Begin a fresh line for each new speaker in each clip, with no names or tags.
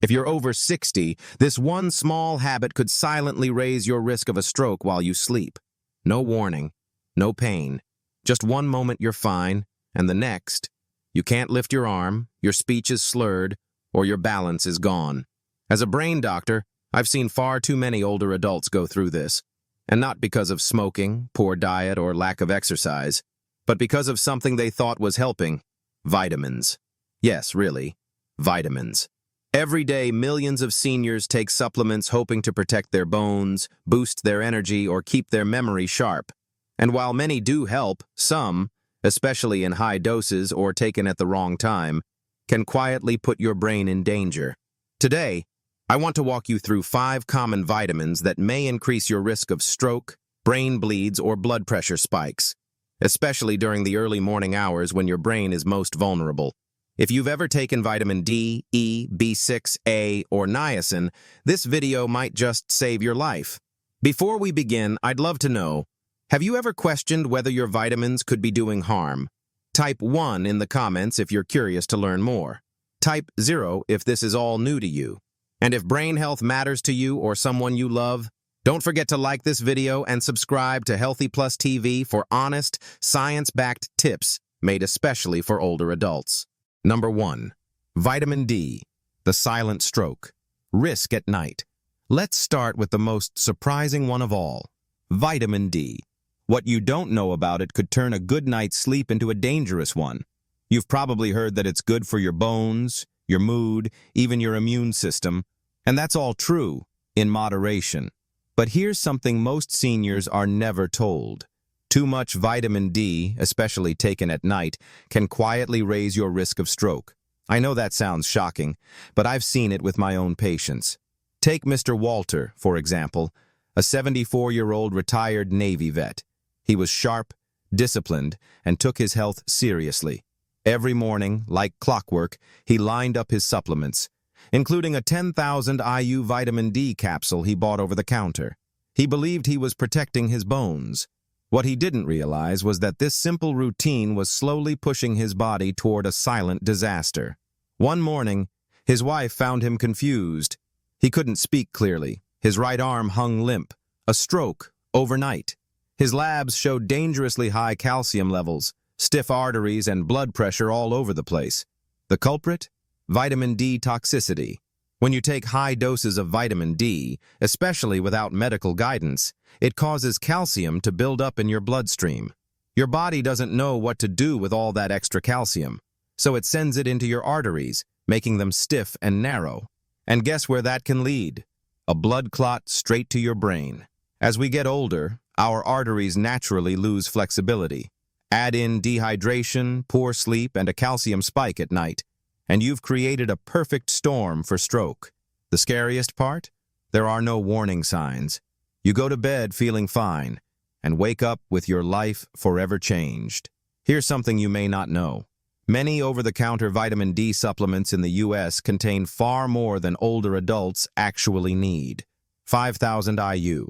If you're over 60, this one small habit could silently raise your risk of a stroke while you sleep. No warning, no pain. Just one moment you're fine, and the next, you can't lift your arm, your speech is slurred, or your balance is gone. As a brain doctor, I've seen far too many older adults go through this, and not because of smoking, poor diet, or lack of exercise, but because of something they thought was helping: vitamins. Yes, really, vitamins. Every day, millions of seniors take supplements hoping to protect their bones, boost their energy, or keep their memory sharp. And while many do help, some, especially in high doses or taken at the wrong time, can quietly put your brain in danger. Today, I want to walk you through 5 common vitamins that may increase your risk of stroke, brain bleeds, or blood pressure spikes, especially during the early morning hours when your brain is most vulnerable. If you've ever taken vitamin D, E, B6, A, or niacin, this video might just save your life. Before we begin, I'd love to know, have you ever questioned whether your vitamins could be doing harm? Type 1 in the comments if you're curious to learn more. Type 0 if this is all new to you. And if brain health matters to you or someone you love, don't forget to like this video and subscribe to Healthy Plus TV for honest, science-backed tips made especially for older adults. Number 1. Vitamin D, the silent stroke. Risk at night. Let's start with the most surprising one of all, vitamin D. What you don't know about it could turn a good night's sleep into a dangerous one. You've probably heard that it's good for your bones, your mood, even your immune system, and that's all true, in moderation. But here's something most seniors are never told. Too much vitamin D, especially taken at night, can quietly raise your risk of stroke. I know that sounds shocking, but I've seen it with my own patients. Take Mr. Walter, for example, a 74-year-old retired Navy vet. He was sharp, disciplined, and took his health seriously. Every morning, like clockwork, he lined up his supplements, including a 10,000 IU vitamin D capsule he bought over the counter. He believed he was protecting his bones. What he didn't realize was that this simple routine was slowly pushing his body toward a silent disaster. One morning, his wife found him confused. He couldn't speak clearly. His right arm hung limp. A stroke, overnight. His labs showed dangerously high calcium levels, stiff arteries, and blood pressure all over the place. The culprit? Vitamin D toxicity. When you take high doses of vitamin D, especially without medical guidance, it causes calcium to build up in your bloodstream. Your body doesn't know what to do with all that extra calcium, so it sends it into your arteries, making them stiff and narrow. And guess where that can lead? A blood clot straight to your brain. As we get older, our arteries naturally lose flexibility. Add in dehydration, poor sleep, and a calcium spike at night, and you've created a perfect storm for stroke. The scariest part? There are no warning signs. You go to bed feeling fine, and wake up with your life forever changed. Here's something you may not know. Many over-the-counter vitamin D supplements in the U.S. contain far more than older adults actually need. 5,000 IU,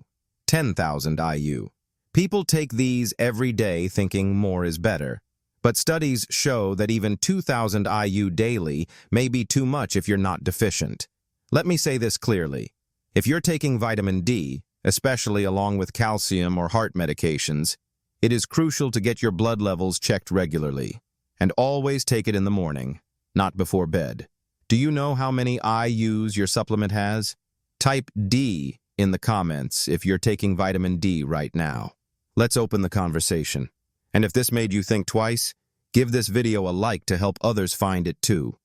10,000 IU. People take these every day thinking more is better. But studies show that even 2,000 IU daily may be too much if you're not deficient. Let me say this clearly. If you're taking vitamin D, especially along with calcium or heart medications, it is crucial to get your blood levels checked regularly. And always take it in the morning, not before bed. Do you know how many IUs your supplement has? Type D in the comments if you're taking vitamin D right now. Let's open the conversation. And if this made you think twice, give this video a like to help others find it too.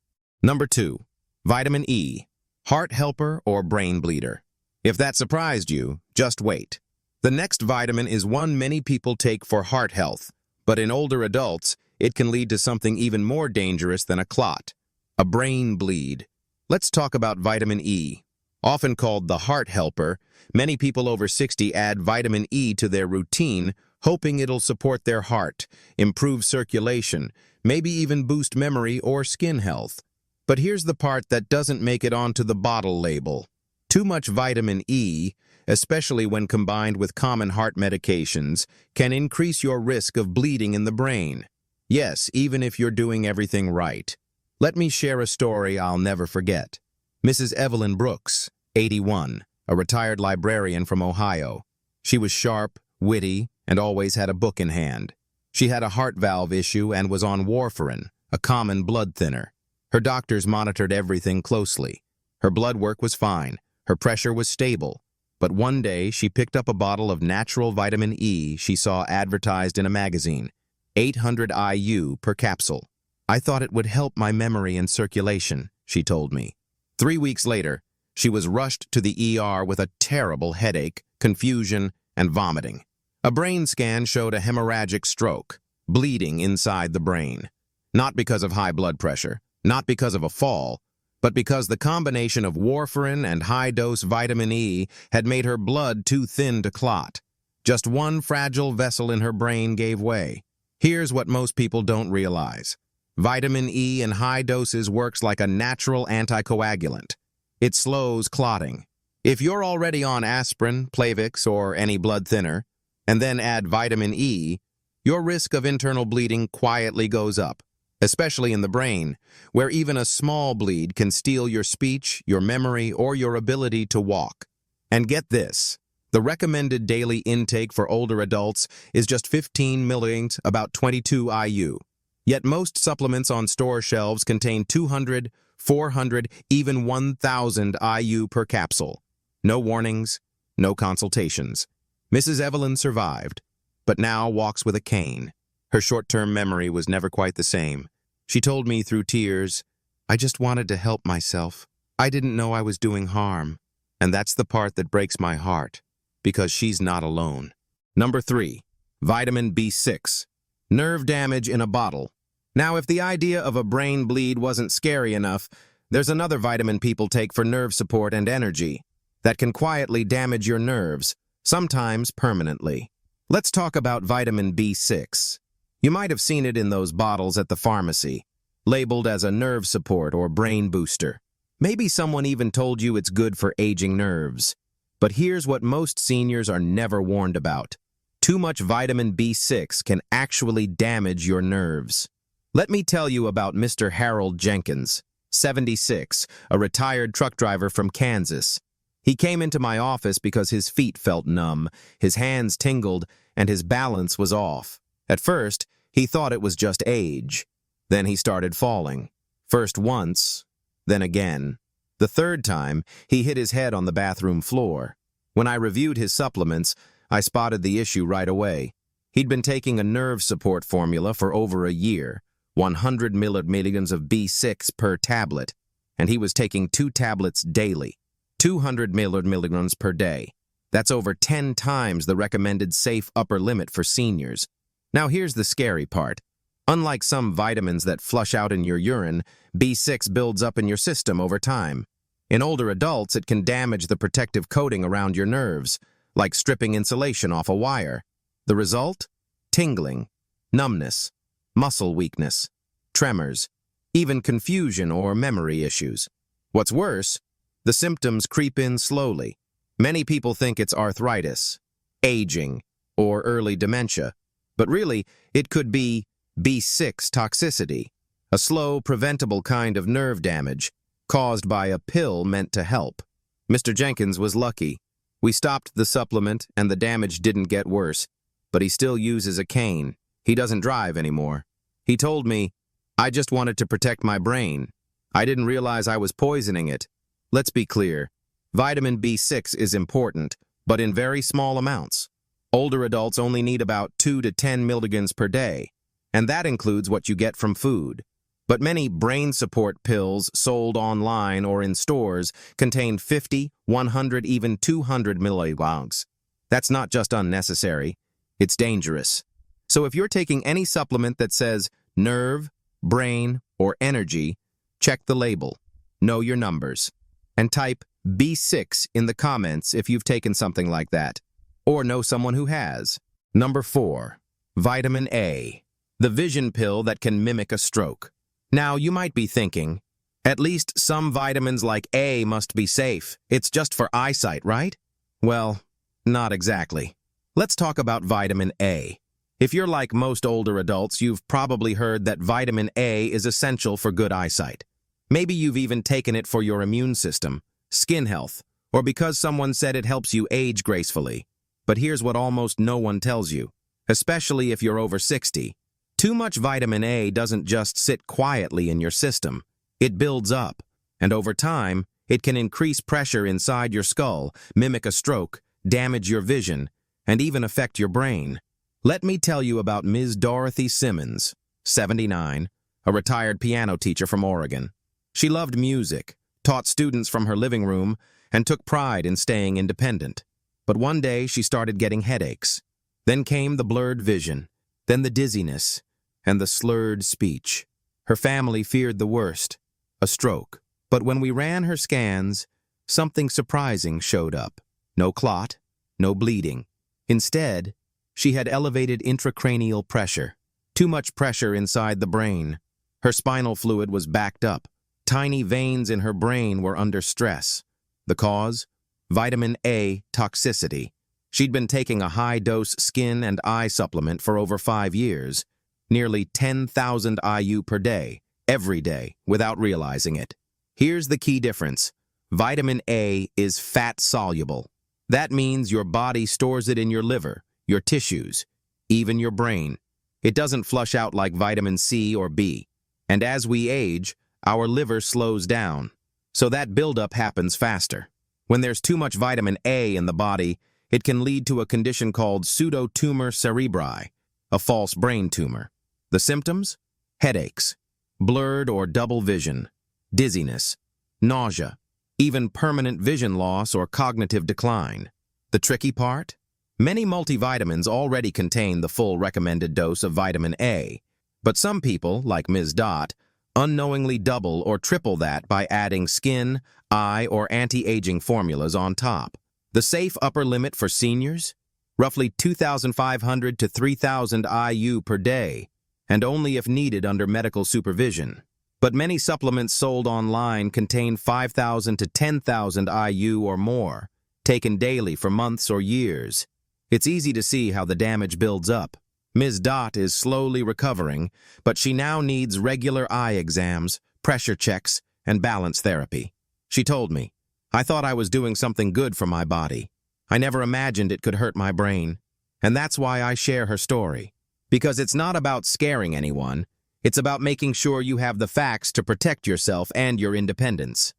Number 2. Vitamin E, heart helper or brain bleeder. If that surprised you, just wait. The next vitamin is one many people take for heart health, but in older adults, it can lead to something even more dangerous than a clot, a brain bleed. Let's talk about vitamin E. Often called the heart helper, many people over 60 add vitamin E to their routine, hoping it'll support their heart, improve circulation, maybe even boost memory or skin health. But here's the part that doesn't make it onto the bottle label. Too much vitamin E, especially when combined with common heart medications, can increase your risk of bleeding in the brain. Yes, even if you're doing everything right. Let me share a story I'll never forget. Mrs. Evelyn Brooks, 81, a retired librarian from Ohio. She was sharp, witty, and always had a book in hand. She had a heart valve issue and was on warfarin, a common blood thinner. Her doctors monitored everything closely. Her blood work was fine. Her pressure was stable. But one day, she picked up a bottle of natural vitamin E she saw advertised in a magazine, 800 IU per capsule. "I thought it would help my memory and circulation," she told me. 3 weeks later, she was rushed to the ER with a terrible headache, confusion, and vomiting. A brain scan showed a hemorrhagic stroke, bleeding inside the brain. Not because of high blood pressure, not because of a fall, but because the combination of warfarin and high-dose vitamin E had made her blood too thin to clot. Just one fragile vessel in her brain gave way. Here's what most people don't realize. Vitamin E in high doses works like a natural anticoagulant. It slows clotting. If you're already on aspirin, Plavix, or any blood thinner, and then add vitamin E, your risk of internal bleeding quietly goes up, especially in the brain, where even a small bleed can steal your speech, your memory, or your ability to walk. And get this, the recommended daily intake for older adults is just 15 milligrams, about 22 IU. Yet most supplements on store shelves contain 200, 400, even 1,000 IU per capsule. No warnings, no consultations. Mrs. Evelyn survived, but now walks with a cane. Her short-term memory was never quite the same. She told me through tears, "I just wanted to help myself. I didn't know I was doing harm." And that's the part that breaks my heart, because she's not alone. Number 3, vitamin B6. Nerve damage in a bottle. Now, if the idea of a brain bleed wasn't scary enough, there's another vitamin people take for nerve support and energy that can quietly damage your nerves, sometimes permanently. Let's talk about vitamin B6. You might have seen it in those bottles at the pharmacy, labeled as a nerve support or brain booster. Maybe someone even told you it's good for aging nerves. But here's what most seniors are never warned about. Too much vitamin B6 can actually damage your nerves. Let me tell you about Mr. Harold Jenkins, 76, a retired truck driver from Kansas. He came into my office because his feet felt numb, his hands tingled, and his balance was off. At first, he thought it was just age. Then he started falling. First once, then again. The third time, he hit his head on the bathroom floor. When I reviewed his supplements, I spotted the issue right away. He'd been taking a nerve support formula for over a year, 100 milligrams of B6 per tablet, and he was taking 2 tablets daily, 200 milligrams per day. That's over 10 times the recommended safe upper limit for seniors. Now here's the scary part. Unlike some vitamins that flush out in your urine, B6 builds up in your system over time. In older adults, it can damage the protective coating around your nerves, like stripping insulation off a wire. The result? Tingling, numbness, muscle weakness, tremors, even confusion or memory issues. What's worse, the symptoms creep in slowly. Many people think it's arthritis, aging, or early dementia, but really, it could be B6 toxicity, a slow, preventable kind of nerve damage caused by a pill meant to help. Mr. Jenkins was lucky. We stopped the supplement and the damage didn't get worse, but he still uses a cane. He doesn't drive anymore. He told me, "I just wanted to protect my brain. I didn't realize I was poisoning it." Let's be clear. Vitamin B6 is important, but in very small amounts. Older adults only need about 2 to 10 milligrams per day, and that includes what you get from food. But many brain support pills sold online or in stores contain 50, 100, even 200 milligrams. That's not just unnecessary, it's dangerous. So if you're taking any supplement that says nerve, brain, or energy, check the label, know your numbers, and type B6 in the comments if you've taken something like that, or know someone who has. Number 4, vitamin A, the vision pill that can mimic a stroke. Now, you might be thinking, at least some vitamins like A must be safe. It's just for eyesight, right? Well, not exactly. Let's talk about vitamin A. If you're like most older adults, you've probably heard that vitamin A is essential for good eyesight. Maybe you've even taken it for your immune system, skin health, or because someone said it helps you age gracefully. But here's what almost no one tells you, especially if you're over 60. Too much vitamin A doesn't just sit quietly in your system. It builds up, and over time, it can increase pressure inside your skull, mimic a stroke, damage your vision, and even affect your brain. Let me tell you about Ms. Dorothy Simmons, 79, a retired piano teacher from Oregon. She loved music, taught students from her living room, and took pride in staying independent. But one day she started getting headaches. Then came the blurred vision, then the dizziness, and the slurred speech. Her family feared the worst, a stroke. But when we ran her scans, something surprising showed up. No clot, no bleeding. Instead, she had elevated intracranial pressure, too much pressure inside the brain. Her spinal fluid was backed up. Tiny veins in her brain were under stress. The cause? Vitamin A toxicity. She'd been taking a high-dose skin and eye supplement for over 5 years, nearly 10,000 IU per day, every day, without realizing it. Here's the key difference. Vitamin A is fat-soluble. That means your body stores it in your liver, your tissues, even your brain. It doesn't flush out like vitamin C or B. And as we age, our liver slows down, so that buildup happens faster. When there's too much vitamin A in the body, it can lead to a condition called pseudotumor cerebri, a false brain tumor. The symptoms? Headaches, blurred or double vision, dizziness, nausea, even permanent vision loss or cognitive decline. The tricky part? Many multivitamins already contain the full recommended dose of vitamin A, but some people, like Ms. Dot, unknowingly double or triple that by adding skin, eye, or anti-aging formulas on top. The safe upper limit for seniors? Roughly 2,500 to 3,000 IU per day, and only if needed under medical supervision. But many supplements sold online contain 5,000 to 10,000 IU or more, taken daily for months or years. It's easy to see how the damage builds up. Ms. Dot is slowly recovering, but she now needs regular eye exams, pressure checks, and balance therapy. She told me, "I thought I was doing something good for my body. I never imagined it could hurt my brain." And that's why I share her story. Because it's not about scaring anyone, it's about making sure you have the facts to protect yourself and your independence.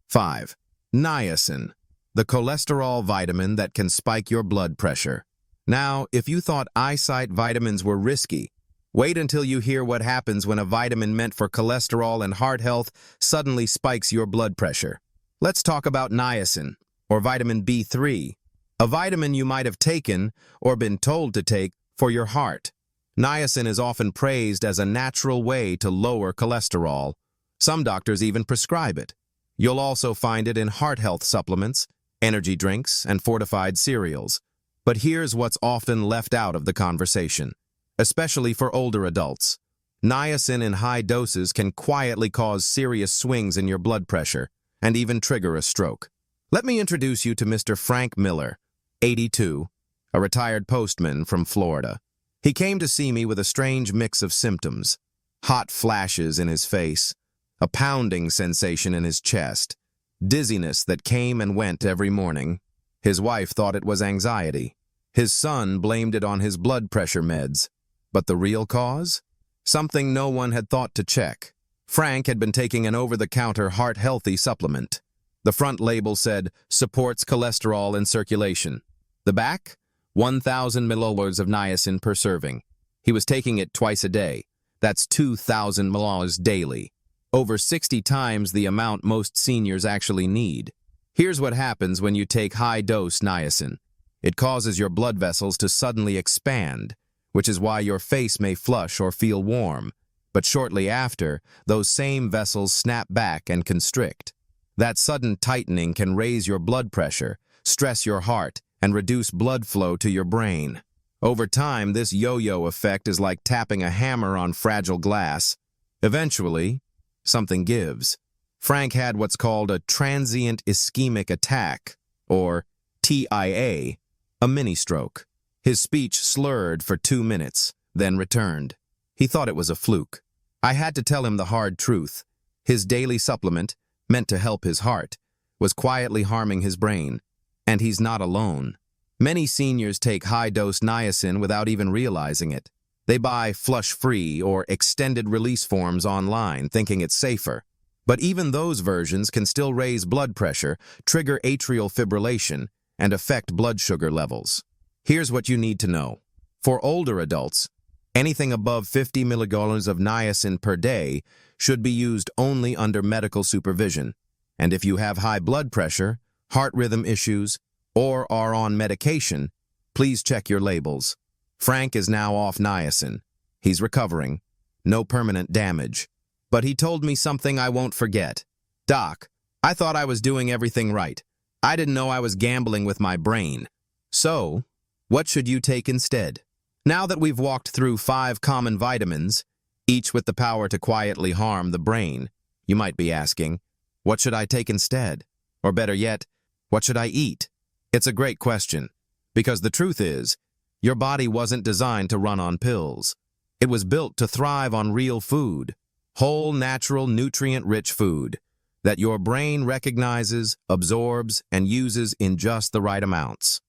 5. Niacin, the cholesterol vitamin that can spike your blood pressure. Now, if you thought eyesight vitamins were risky, wait until you hear what happens when a vitamin meant for cholesterol and heart health suddenly spikes your blood pressure. Let's talk about niacin, or vitamin B3, a vitamin you might have taken or been told to take for your heart. Niacin is often praised as a natural way to lower cholesterol. Some doctors even prescribe it. You'll also find it in heart health supplements, energy drinks, and fortified cereals. But here's what's often left out of the conversation, especially for older adults. Niacin in high doses can quietly cause serious swings in your blood pressure and even trigger a stroke. Let me introduce you to Mr. Frank Miller, 82, a retired postman from Florida. He came to see me with a strange mix of symptoms: hot flashes in his face, a pounding sensation in his chest, dizziness that came and went every morning. His wife thought it was anxiety. His son blamed it on his blood pressure meds. But the real cause? Something no one had thought to check. Frank had been taking an over-the-counter heart-healthy supplement. The front label said, supports cholesterol and circulation. The back? 1,000 milliliters of niacin per serving. He was taking it twice a day. That's 2,000 milliliters daily. Over 60 times the amount most seniors actually need. Here's what happens when you take high-dose niacin. It causes your blood vessels to suddenly expand, which is why your face may flush or feel warm. But shortly after, those same vessels snap back and constrict. That sudden tightening can raise your blood pressure, stress your heart, and reduce blood flow to your brain. Over time, this yo-yo effect is like tapping a hammer on fragile glass. Eventually, something gives. Frank had what's called a transient ischemic attack, or TIA, a mini-stroke. His speech slurred for 2 minutes, then returned. He thought it was a fluke. I had to tell him the hard truth. His daily supplement, meant to help his heart, was quietly harming his brain. And he's not alone. Many seniors take high-dose niacin without even realizing it. They buy flush-free or extended-release forms online, thinking it's safer. But even those versions can still raise blood pressure, trigger atrial fibrillation, and affect blood sugar levels. Here's what you need to know. For older adults, anything above 50 milligrams of niacin per day should be used only under medical supervision. And if you have high blood pressure, heart rhythm issues, or are on medication, please check your labels. Frank is now off niacin. He's recovering. No permanent damage. But he told me something I won't forget. "Doc, I thought I was doing everything right. I didn't know I was gambling with my brain." So, what should you take instead? Now that we've walked through 5 common vitamins, each with the power to quietly harm the brain, you might be asking, what should I take instead? Or better yet, what should I eat? It's a great question, because the truth is, your body wasn't designed to run on pills. It was built to thrive on real food, whole, natural, nutrient-rich food that your brain recognizes, absorbs, and uses in just the right amounts.